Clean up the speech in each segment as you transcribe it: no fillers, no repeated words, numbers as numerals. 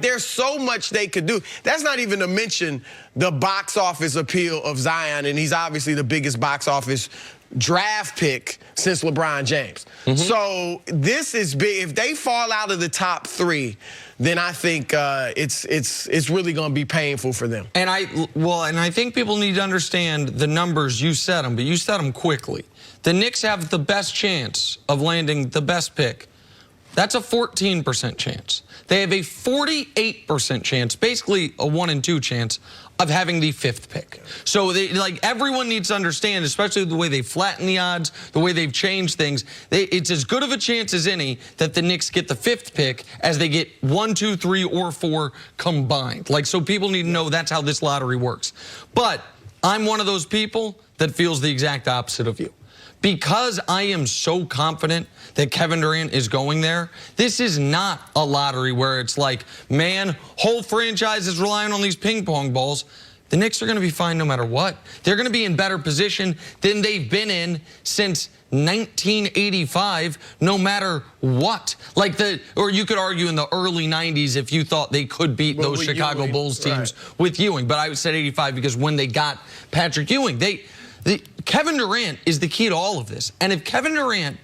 There's so much they could do. That's not even to mention the box office appeal of Zion, and he's obviously the biggest box office draft pick since LeBron James. So this is big. If they fall out of the top 3, then I think it's really going to be painful for them. And I think people need to understand the numbers. You said them, but you said them quickly. The Knicks have the best chance of landing the best pick. That's a 14% chance. They have a 48% chance, basically a 1 in 2 chance, of having the 5th pick. So everyone needs to understand, especially the way they flatten the odds, the way they've changed things, it's as good of a chance as any that the Knicks get the 5th pick as they get 1, 2, 3, or 4 combined. So people need to know that's how this lottery works. But I'm one of those people that feels the exact opposite of you. Because I am so confident that Kevin Durant is going there, this is not a lottery where it's like, man, whole franchise is relying on these ping pong balls. The Knicks are going to be fine no matter what. They're going to be in better position than they've been in since 1985, no matter what. Or you could argue in the early 90s if you thought they could beat those Chicago Bulls teams with Ewing. But I said 85 because when they got Patrick Ewing, Kevin Durant is the key to all of this. And if Kevin Durant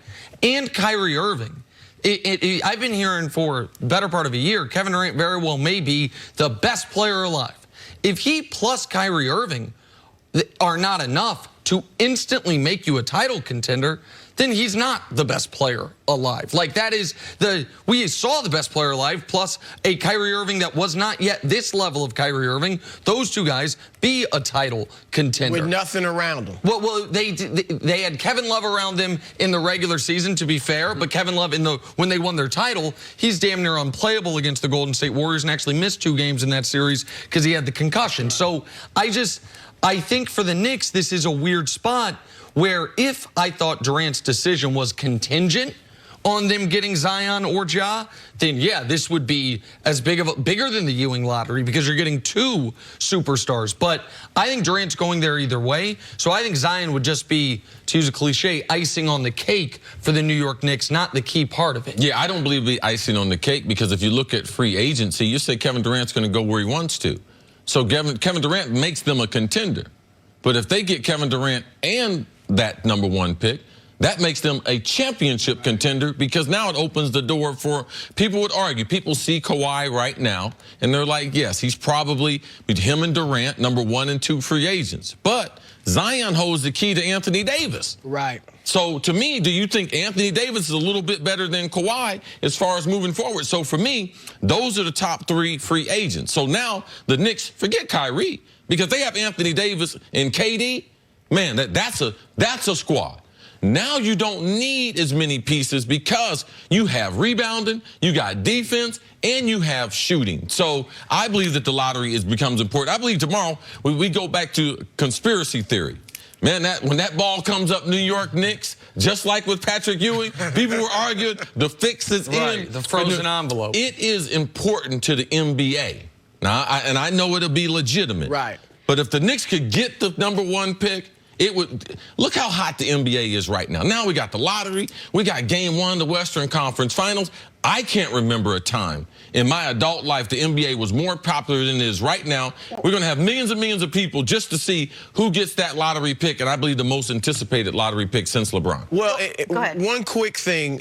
and Kyrie Irving, I've been hearing for the better part of a year, Kevin Durant very well may be the best player alive. If he plus Kyrie Irving are not enough to instantly make you a title contender, then he's not the best player alive. We saw the best player alive plus a Kyrie Irving that was not yet this level of Kyrie Irving. Those two guys be a title contender. With nothing around them. Well, they had Kevin Love around them in the regular season, to be fair, but Kevin Love, when they won their title, he's damn near unplayable against the Golden State Warriors and actually missed 2 games in that series because he had the concussion. So I think for the Knicks, this is a weird spot where if I thought Durant's decision was contingent on them getting Zion or Ja, then yeah, this would be as bigger than the Ewing lottery because you're getting 2 superstars. But I think Durant's going there either way. So I think Zion would just be, to use a cliche, icing on the cake for the New York Knicks, not the key part of it. Yeah, I don't believe it'd be icing on the cake because if you look at free agency, you say Kevin Durant's going to go where he wants to. So Kevin Durant makes them a contender. But if they get Kevin Durant and that #1 pick, that makes them a championship contender because now it opens the door for, people would argue, people see Kawhi right now and they're like, yes, he's probably, with him and Durant, #1 and 2 free agents. But Zion holds the key to Anthony Davis. Right. So to me, do you think Anthony Davis is a little bit better than Kawhi as far as moving forward? So for me, those are the top 3 free agents. So now the Knicks, forget Kyrie, because they have Anthony Davis and KD. Man, that's a squad. Now you don't need as many pieces because you have rebounding, you got defense, and you have shooting. So I believe that the lottery becomes important. I believe tomorrow we go back to conspiracy theory. Man, when that ball comes up New York Knicks, just like with Patrick Ewing, people were arguing the fix is in. The frozen envelope. It is important to the NBA. Now, I know it'll be legitimate. Right. But if the Knicks could get the #1 pick, it would. Look how hot the NBA is right now. Now we got the lottery. We got Game 1 of the Western Conference Finals. I can't remember a time in my adult life the NBA was more popular than it is right now. We're going to have millions and millions of people just to see who gets that lottery pick, and I believe the most anticipated lottery pick since LeBron. Well, Go ahead. One quick thing.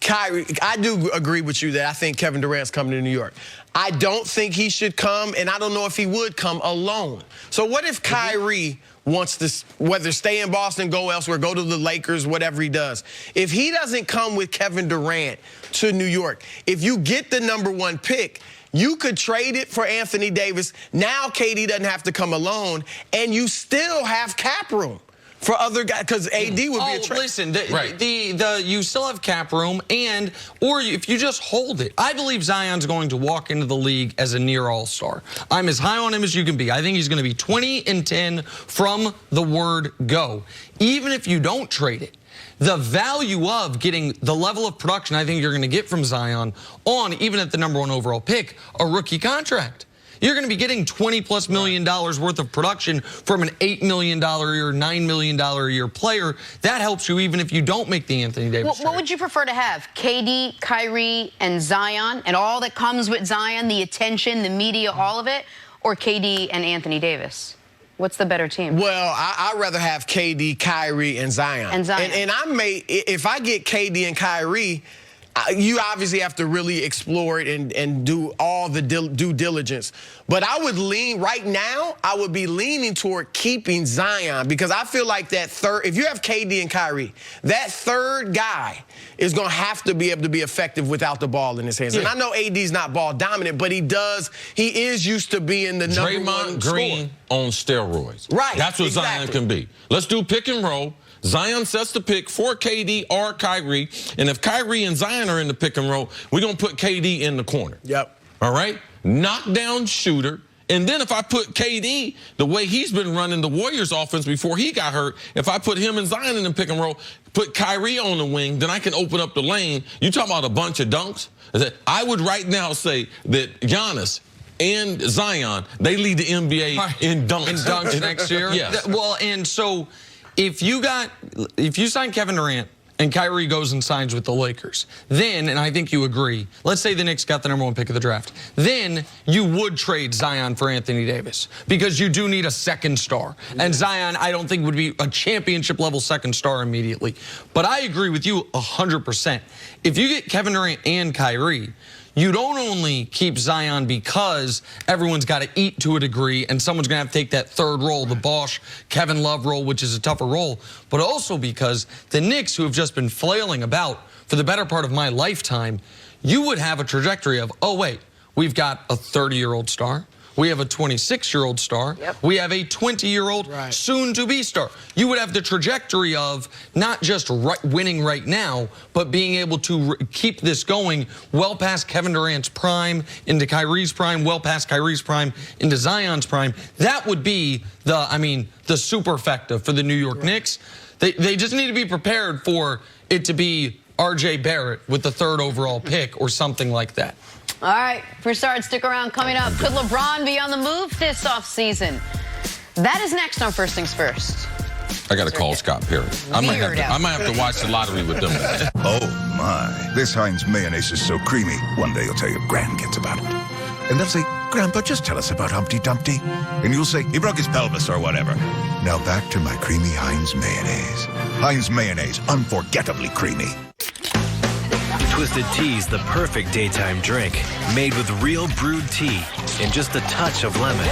Kyrie, I do agree with you that I think Kevin Durant's coming to New York. I don't think he should come, and I don't know if he would come alone. So what if Kyrie wants to, whether stay in Boston, go elsewhere, go to the Lakers, whatever he does. If he doesn't come with Kevin Durant to New York, if you get the #1 pick, you could trade it for Anthony Davis. Now KD doesn't have to come alone, and you still have cap room for other guys, because AD would be a trade. Listen, you still have cap room, or if you just hold it. I believe Zion's going to walk into the league as a near all-star. I'm as high on him as you can be. I think he's going to be 20 and 10 from the word go. Even if you don't trade it, the value of getting the level of production I think you're going to get from Zion on, even at the #1 overall pick, a rookie contract. You're going to be getting $20+ million worth of production from an $8 million a year, $9 million a year player. That helps you even if you don't make the Anthony Davis trade. What would you prefer to have? KD, Kyrie, and Zion, and all that comes with Zion, the attention, the media, all of it, or KD and Anthony Davis? What's the better team? Well, I'd rather have KD, Kyrie, and Zion. And if I get KD and Kyrie, you obviously have to really explore it and do all the due diligence. But I would lean, right now, I would be leaning toward keeping Zion because I feel like that third, if you have KD and Kyrie, that third guy is going to have to be able to be effective without the ball in his hands. Yeah. And I know AD's not ball dominant, but he is used to being the number one Green scorer. On steroids. Right. That's what Zion can be. Let's do pick and roll. Zion sets the pick for KD or Kyrie. And if Kyrie and Zion are in the pick and roll, we're going to put KD in the corner. Yep. All right? Knockdown shooter. And then if I put KD, the way he's been running the Warriors offense before he got hurt, if I put him and Zion in the pick and roll, put Kyrie on the wing, then I can open up the lane. You talking about a bunch of dunks? I would right now say that Giannis and Zion, they lead the NBA in dunks. In dunks next year? Yes. Well, and so if you sign Kevin Durant and Kyrie goes and signs with the Lakers, then, and I think you agree, let's say the Knicks got the #1 pick of the draft, then you would trade Zion for Anthony Davis because you do need a second star. And Zion, I don't think would be a championship-level second star immediately. But I agree with you 100%. If you get Kevin Durant and Kyrie, you don't only keep Zion because everyone's got to eat to a degree and someone's going to have to take that third role, the Bosh, Kevin Love role, which is a tougher role, but also because the Knicks, who have just been flailing about for the better part of my lifetime, you would have a trajectory of, oh, wait, we've got a 30-year-old star. We have a 26-year-old star. Yep. We have a 20-year-old soon-to-be star. You would have the trajectory of not just winning right now, but being able to keep this going well past Kevin Durant's prime, into Kyrie's prime, well past Kyrie's prime, into Zion's prime. That would be the superfecta for the New York Knicks. They just need to be prepared for it to be R.J. Barrett with the 3rd overall pick or something like that. All right, Broussard, stick around. Coming up, could LeBron be on the move this offseason? That is next on First Things First. I got to call Scott Perry. I might have to watch the lottery with them. Oh, my. This Heinz mayonnaise is so creamy. One day you'll tell your grandkids about it. And they'll say, Grandpa, just tell us about Humpty Dumpty. And you'll say, he broke his pelvis or whatever. Now back to my creamy Heinz mayonnaise. Heinz mayonnaise, unforgettably creamy. Twisted Tea's the perfect daytime drink, made with real brewed tea and just a touch of lemon.